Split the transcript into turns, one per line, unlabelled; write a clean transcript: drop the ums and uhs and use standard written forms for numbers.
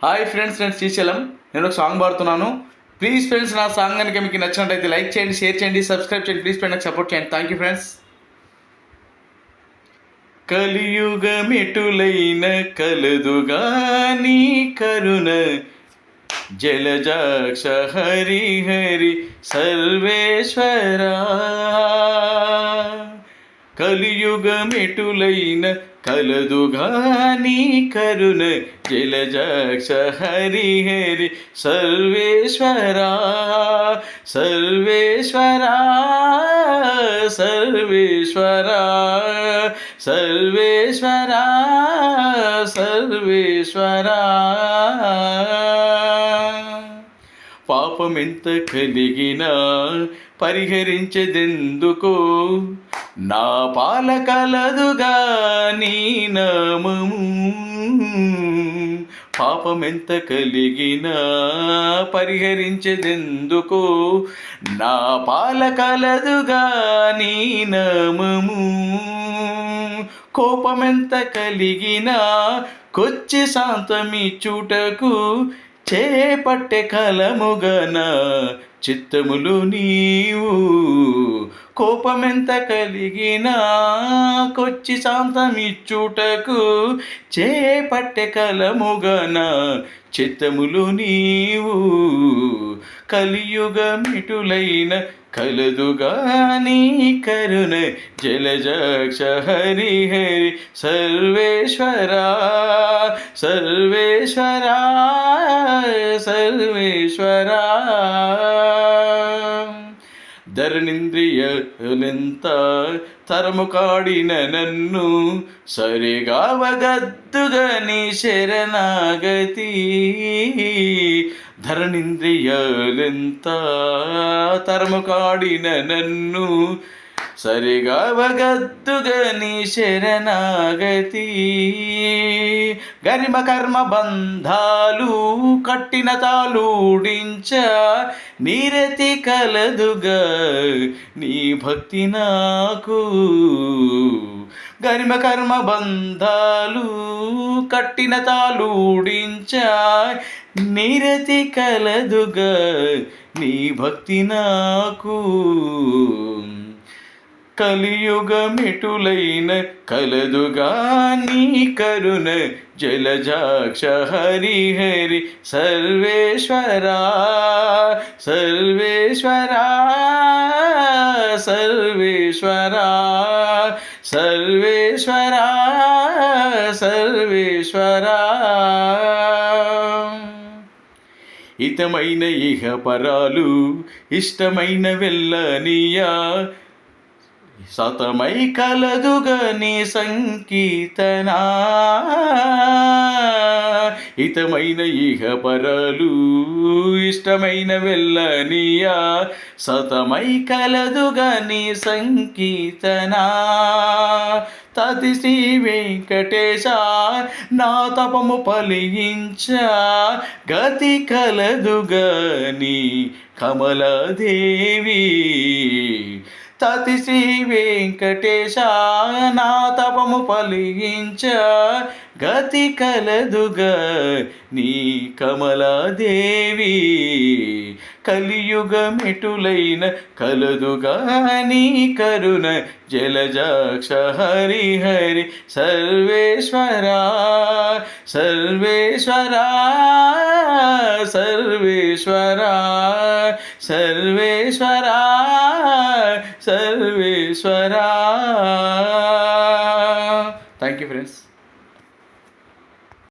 Hi friends, నేను శ్రీశైలం. నేను ఒక సాంగ్ పాడుతున్నాను. ప్లీజ్ ఫ్రెండ్స్, నా సాంగ్ కనుక మీకు నచ్చినట్టయితే లైక్ చేయండి, షేర్ చేయండి, సబ్స్క్రైబ్ చేయండి. ప్లీజ్ ఫ్రెండ్ నాకు సపోర్ట్ చేయండి. Thank you friends. కలియుగమెటులైన కలదుగా నీ కరుణ, జలజాక్ష హరి హరి సర్వేశ్వరా. కలియుగమెటులైన కలదుగా నీ కరుణ, జలజాక్ష హరి హరి సర్వేశ్వరా. సర్వేశ్వరా సర్వేశ్వరా సర్వేశ్వరా సర్వేశ్వరా. పాపమెంత కలిగినా పరిహరించెదెందుకో, నా పాల కలదుగా నీ నామము. పాపమెంత కలిగినా పరిహరించెదెందుకో, నా పాల కలదుగా నీ నామము. కోపమెంత కలిగినా కొచ్చి శాంతమిచ్చుటకు, చేపట్టె కలముగన చిత్తములు నీవు. కోపమెంత కలిగినా కొచ్చి శాంతమిచ్చుటకు, చేపట్టె కలముగన చిత్తములు నీవు. కలియుగమిటులైన కలదుగా నీ కరుణ, జలజాక్ష హరి హరి సర్వేశ్వరా. సర్వేశ్వరా సర్వేశ్వరా. ధరణింద్రియలెంత తరము కాడిన నన్ను, సరిగావగద్దుగా నీ శరణాగతి. ధరణింద్రియాలెంత తరము కాడిన నన్ను, సరిగావగద్దుగా నీ శరణాగతి. గరిమ కర్మ బంధాలు కట్టిన తాళూడించ, నీరతి కలదుగా నీ భక్తి నాకు. గరిమ కర్మ బంధాలు కట్టిన తాళూడించ, నీరతి కలదుగా నీ భక్తి నాకు. కలియుగమెటులైన కలదుగా నీ కరుణ, జలజాక్ష హరి హరి సర్వేశ్వరా. సర్వేశ్వరా సర్వేశ్వరా సర్వేశ్వరా సర్వేశ్వరా. హితమైన ఇహ పరాలు ఇష్టమైన వెళ్ళనియా, సతమై కలదుగా నీ సంకీర్తనా. హితమైన ఇహ పరాలు ఇష్టమైన వెళ్ళనియా, సతమై కలదుగా నీ సంకీర్తనా. తది శ్రీ వెంకటేశ నా తపము ఫలించ, గతి కలదుగా నీ కమలాదేవి. తతి శ్రీ వెంకటేశ నా తపము ఫలించ, గతి కలదుగా నీ కమలాదేవి. కలియుగమెటులైన కలదుగా నీ కరుణ, జలజాక్ష హరి హరి సర్వేశ్వరా. సర్వేశ్వరా సర్వేశ్వరా సర్వేశ్వరా సర్వేశ్వరా. Thank you friends.